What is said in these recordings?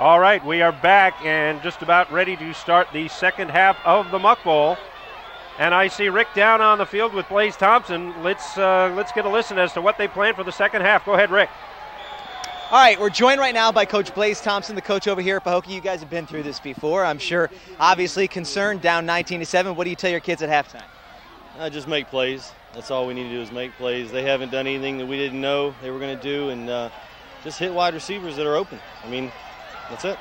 All right, we are back and just about ready to start the second half of the Muck Bowl. And I see Rick down on the field with Blaze Thompson. Let's get a listen as to what they plan for the second half. Go ahead, Rick. All right, we're joined right now by Coach Blaze Thompson, the coach over here at Pahokee. You guys have been through this before, I'm sure. Obviously concerned, down 19-7. What do you tell your kids at halftime? Just make plays. That's all we need to do is make plays. They haven't done anything that we didn't know they were going to do, and just hit wide receivers that are open. I mean, that's it.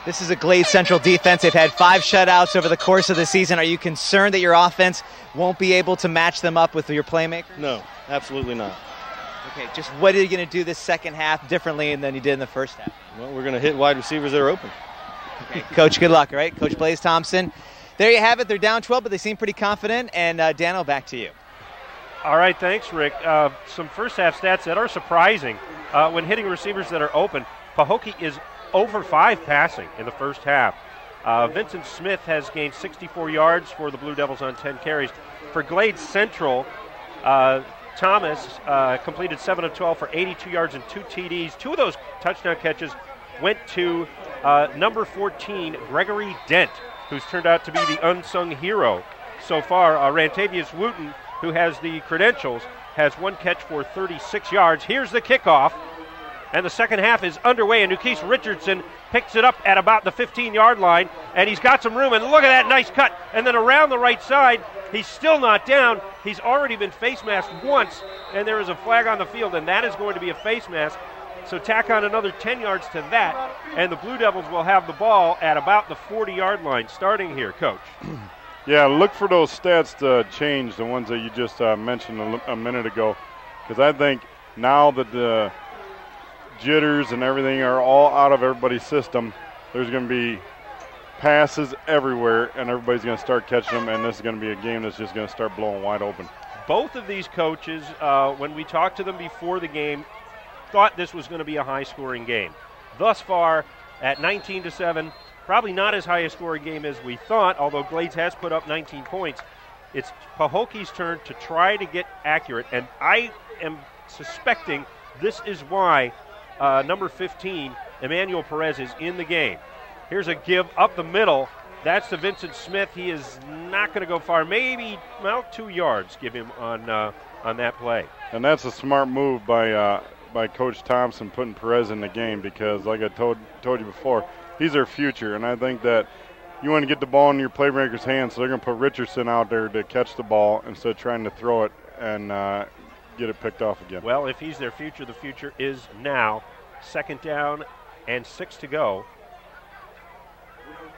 This is a Glade Central defense. They've had 5 shutouts over the course of the season. Are you concerned that your offense won't be able to match them up with your playmakers? No, absolutely not. Okay, just what are you going to do this second half differently than you did in the first half? Well, we're going to hit wide receivers that are open. Okay, Coach, good luck, all right? Coach Blaze Thompson. There you have it. They're down 12, but they seem pretty confident. And, Daniel, back to you. All right, thanks, Rick. Some first half stats that are surprising. When hitting receivers that are open, Pahokee is over 5 passing in the first half. Vincent Smith has gained 64 yards for the Blue Devils on 10 carries. For Glade Central, Thomas completed 7 of 12 for 82 yards and 2 TDs. 2 of those touchdown catches went to number 14, Gregory Dent, who's turned out to be the unsung hero so far. Rantavius Wooten, who has the credentials, has 1 catch for 36 yards. Here's the kickoff. And the second half is underway, and Nukese Richardson picks it up at about the 15-yard line, and he's got some room, and look at that nice cut. And then around the right side, he's still not down. He's already been face masked once, and there is a flag on the field, and that is going to be a face mask. So tack on another 10 yards to that, and the Blue Devils will have the ball at about the 40-yard line starting here, Coach. Yeah, look for those stats to change, the ones that you just mentioned a minute ago, because I think now that the jitters and everything are all out of everybody's system, there's going to be passes everywhere, and everybody's going to start catching them, and this is going to be a game that's just going to start blowing wide open. Both of these coaches, when we talked to them before the game, thought this was going to be a high-scoring game. Thus far, at 19-7, probably not as high a scoring game as we thought, although Glades has put up 19 points. It's Pahokee's turn to try to get accurate, and I am suspecting this is why number 15, Emmanuel Perez, is in the game. Here's a give up the middle. That's to Vincent Smith. He is not going to go far. Maybe, well, 2 yards give him on that play. And that's a smart move by Coach Thompson, putting Perez in the game, because like I told you before, he's their future. And I think that you want to get the ball in your playmaker's hands, so they're going to put Richardson out there to catch the ball instead of trying to throw it and get it picked off again. Well, if he's their future, the future is now. 2nd down and 6 to go.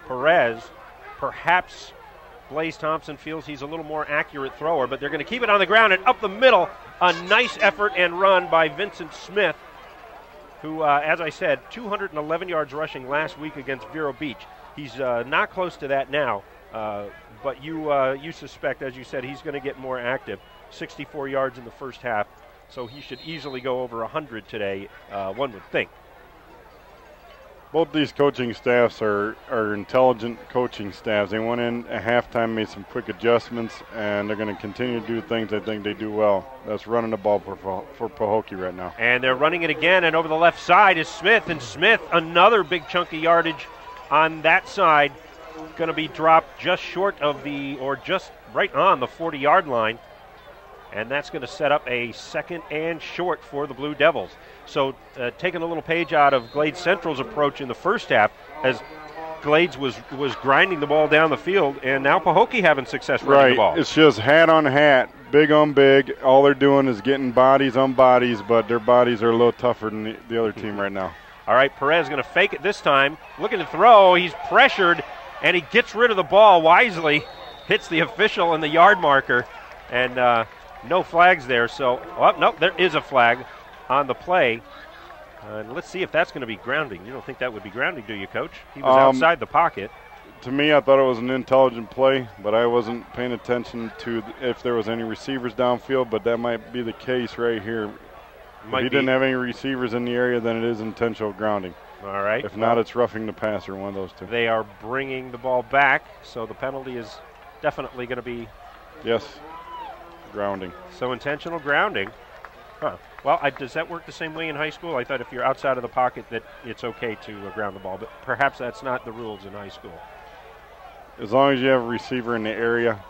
Perez, perhaps Blaze Thompson feels he's a little more accurate thrower, but they're going to keep it on the ground and up the middle. A nice effort and run by Vincent Smith, who, as I said, 211 yards rushing last week against Vero Beach. He's not close to that now, but you suspect, as you said, he's going to get more active. 64 yards in the first half, so he should easily go over 100 today, one would think. Both these coaching staffs are intelligent coaching staffs. They went in at halftime, made some quick adjustments, and they're going to continue to do things I think they do well. That's running the ball for Pahokee right now. And they're running it again, and over the left side is Smith, and Smith, another big chunk of yardage on that side, going to be dropped just short of or just right on the 40-yard line. And that's going to set up a 2nd and short for the Blue Devils. So taking a little page out of Glade Central's approach in the first half, as Glades was grinding the ball down the field, and now Pahokee having success running the ball. Right, it's just hat on hat, big on big. All they're doing is getting bodies on bodies, but their bodies are a little tougher than the other team right now. All right, Perez going to fake it this time. Looking to throw, he's pressured, and he gets rid of the ball wisely, hits the official and the yard marker, and no flags there. So, nope, there is a flag on the play. And let's see if that's going to be grounding. You don't think that would be grounding, do you, Coach? He was outside the pocket. To me, I thought it was an intelligent play, but I wasn't paying attention to if there was any receivers downfield, but that might be the case right here. If he didn't have any receivers in the area, then it is intentional grounding. All right. If not, it's roughing the passer, one of those two. They are bringing the ball back, so the penalty is definitely going to be... Yes, grounding. So intentional grounding. Huh. Well, does that work the same way in high school? I thought if you're outside of the pocket that it's okay to ground the ball, but perhaps that's not the rules in high school. As long as you have a receiver in the area,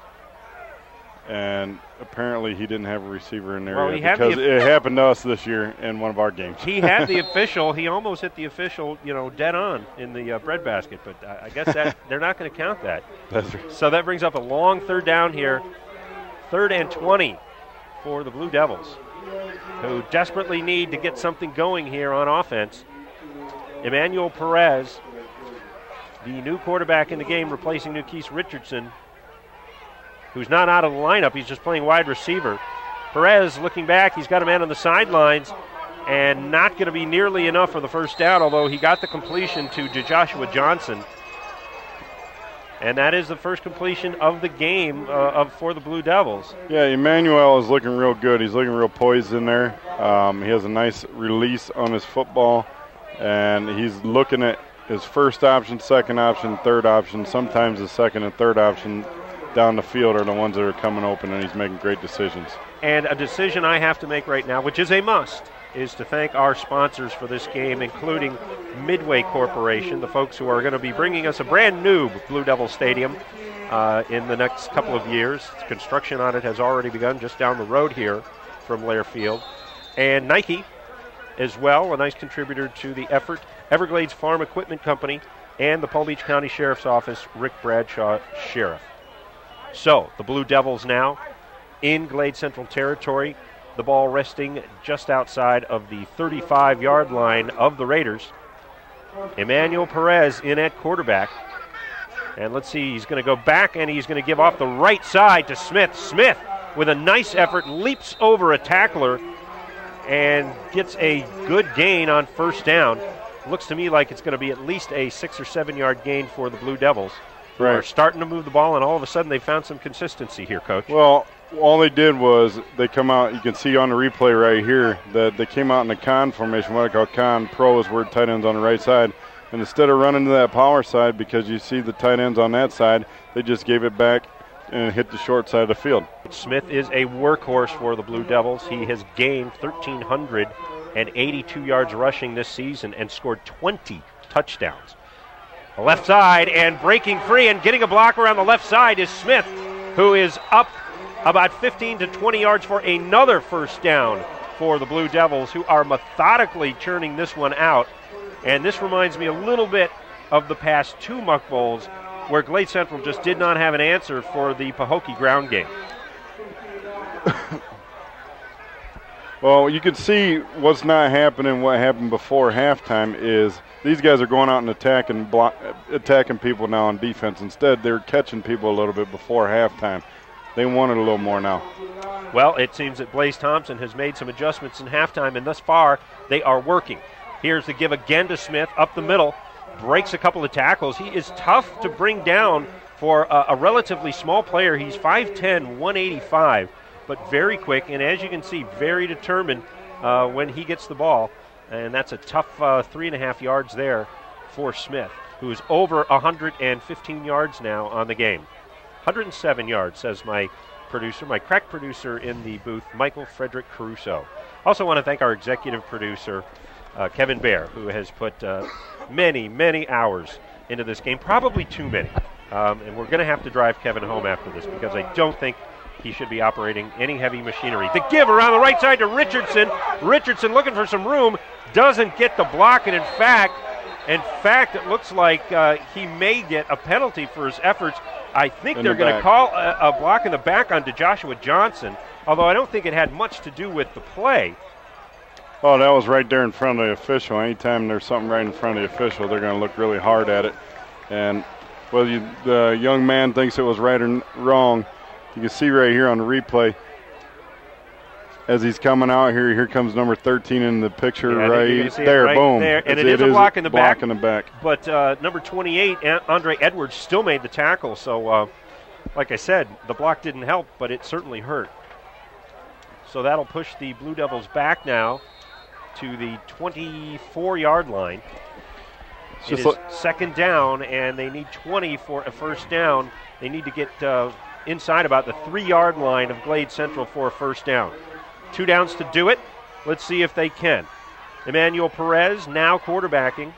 and apparently he didn't have a receiver in the area because it happened to us this year in one of our games. He had the official. He almost hit the official, dead on in the breadbasket, but I guess that they're not going to count that. That's right. So that brings up a long third down here, 3rd and 20 for the Blue Devils, who desperately need to get something going here on offense. Emmanuel Perez, the new quarterback in the game, replacing Nukese Richardson, who's not out of the lineup. He's just playing wide receiver. Perez looking back. He's got a man on the sidelines and not going to be nearly enough for the first down, although he got the completion to Joshua Johnson. And that is the first completion of the game for the Blue Devils. Yeah, Emmanuel is looking real good. He's looking real poised in there. He has a nice release on his football, and he's looking at his first option, second option, third option. Sometimes the second and third option down the field are the ones that are coming open, and he's making great decisions. And a decision I have to make right now, which is a must, is to thank our sponsors for this game, including Midway Corporation, the folks who are going to be bringing us a brand new Blue Devil Stadium in the next couple of years. Construction on it has already begun just down the road here from Lair Field. And Nike as well, a nice contributor to the effort. Everglades Farm Equipment Company and the Palm Beach County Sheriff's Office, Rick Bradshaw, Sheriff. So, the Blue Devils now in Glade Central territory. The ball resting just outside of the 35-yard line of the Raiders. Emmanuel Perez in at quarterback. And let's see, he's going to go back and he's going to give off the right side to Smith. Smith, with a nice effort, leaps over a tackler and gets a good gain on first down. Looks to me like it's going to be at least a 6 or 7 yard gain for the Blue Devils. Right. They're starting to move the ball, and all of a sudden they found some consistency here, Coach. Well, all they did was they come out. You can see on the replay right here that they came out in the con formation, what I call con pro is where tight ends on the right side. And instead of running to that power side, because you see the tight ends on that side, they just gave it back and hit the short side of the field. Smith is a workhorse for the Blue Devils. He has gained 1,382 yards rushing this season and scored 20 touchdowns. The left side, and breaking free and getting a block around the left side is Smith, who is up about 15 to 20 yards for another first down for the Blue Devils, who are methodically churning this one out. And this reminds me a little bit of the past two Muck Bowls, where Glade Central just did not have an answer for the Pahokee ground game. Well, you can see what's not happening. What happened before halftime is these guys are going out and attacking people now on defense. Instead, they're catching people a little bit before halftime. They want it a little more now. Well, it seems that Blaze Thompson has made some adjustments in halftime, and thus far they are working. Here's the give again to Smith up the middle. Breaks a couple of tackles. He is tough to bring down for a relatively small player. He's 5'10", 185, but very quick, and as you can see, very determined when he gets the ball. And that's a tough 3.5 yards there for Smith, who is over 115 yards now on the game. 107 yards, says my producer, my crack producer in the booth, Michael Frederick Caruso. Also want to thank our executive producer, Kevin Baer, who has put many, many hours into this game, probably too many. And we're going to have to drive Kevin home after this because I don't think he should be operating any heavy machinery. The give around the right side to Richardson. Richardson looking for some room, doesn't get the block, and in fact, it looks like he may get a penalty for his efforts. I think they're going to call a block in the back on Joshua Johnson, although I don't think it had much to do with the play. Oh, that was right there in front of the official. Anytime there's something right in front of the official, they're going to look really hard at it. And whether the young man thinks it was right or wrong, you can see right here on the replay, as he's coming out here comes number 13 in the picture right there, boom. There. And it is a block in the back. But number 28, Andre Edwards, still made the tackle. So, like I said, the block didn't help, but it certainly hurt. So that'll push the Blue Devils back now to the 24-yard line. It is second down, and they need 20 for a first down. They need to get inside about the 3-yard line of Glade Central for a first down. 2 downs to do it. Let's see if they can. Emmanuel Perez now quarterbacking,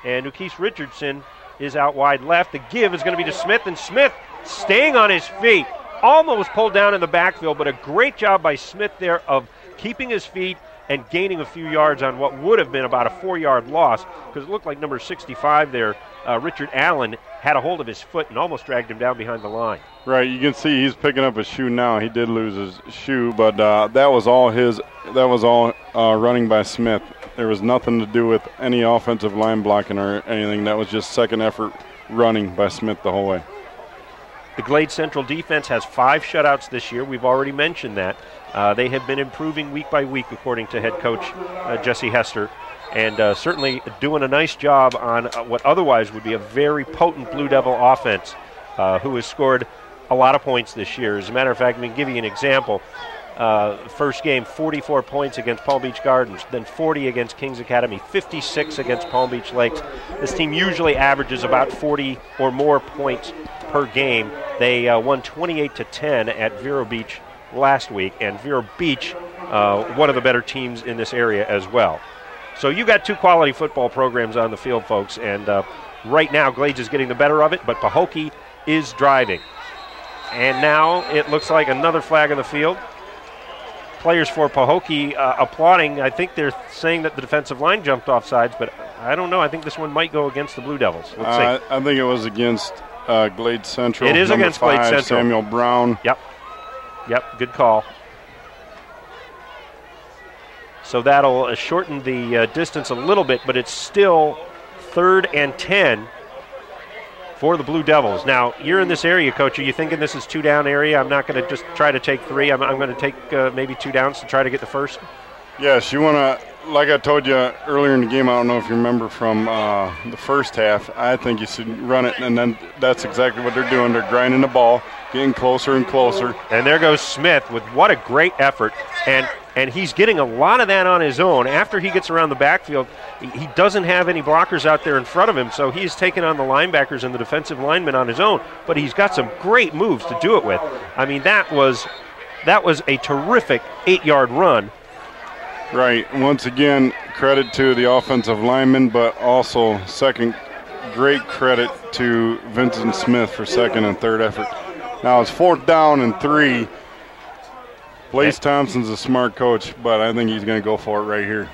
and Ukese Richardson is out wide left. The give is going to be to Smith, and Smith staying on his feet. Almost pulled down in the backfield, but a great job by Smith there of keeping his feet and gaining a few yards on what would have been about a 4-yard loss, because it looked like number 65 there, Richard Allen, had a hold of his foot and almost dragged him down behind the line. Right, you can see he's picking up his shoe now. He did lose his shoe, but that was all running by Smith. There was nothing to do with any offensive line blocking or anything. That was just second effort running by Smith the whole way. The Glade Central defense has 5 shutouts this year. We've already mentioned that. They have been improving week by week, according to head coach Jesse Hester, and certainly doing a nice job on what otherwise would be a very potent Blue Devil offense, who has scored a lot of points this year. As a matter of fact, let me give you an example. First game, 44 points against Palm Beach Gardens, then 40 against Kings Academy, 56 against Palm Beach Lakes. This team usually averages about 40 or more points per game. They won 28-10 at Vero Beach last week, and Vero Beach, one of the better teams in this area as well. So you got 2 quality football programs on the field, folks, and right now Glades is getting the better of it, but Pahokee is driving. And now it looks like another flag on the field. Players for Pahokee applauding. I think they're saying that the defensive line jumped off sides, but I don't know. I think this one might go against the Blue Devils. Let's see. I think it was against Glade Central. It is Number against Glade 5, Central. Samuel Brown. Yep, good call. So that'll shorten the distance a little bit, but it's still 3rd and 10 for the Blue Devils. Now, you're in this area, Coach. Are you thinking this is 2-down area? I'm not going to just try to take 3. I'm going to take maybe 2 downs to try to get the first. Yes, you want to, like I told you earlier in the game, I don't know if you remember from the first half, I think you should run it, and then that's exactly what they're doing. They're grinding the ball, getting closer and closer. And there goes Smith with what a great effort. And he's getting a lot of that on his own. After he gets around the backfield, he doesn't have any blockers out there in front of him, so he's taking on the linebackers and the defensive linemen on his own. But he's got some great moves to do it with. I mean, that was a terrific 8-yard run. Right. Once again, credit to the offensive lineman, but also second, great credit to Vincent Smith for second and third effort. Now it's 4th down and 3. Blaze Thompson's a smart coach, but I think he's going to go for it right here.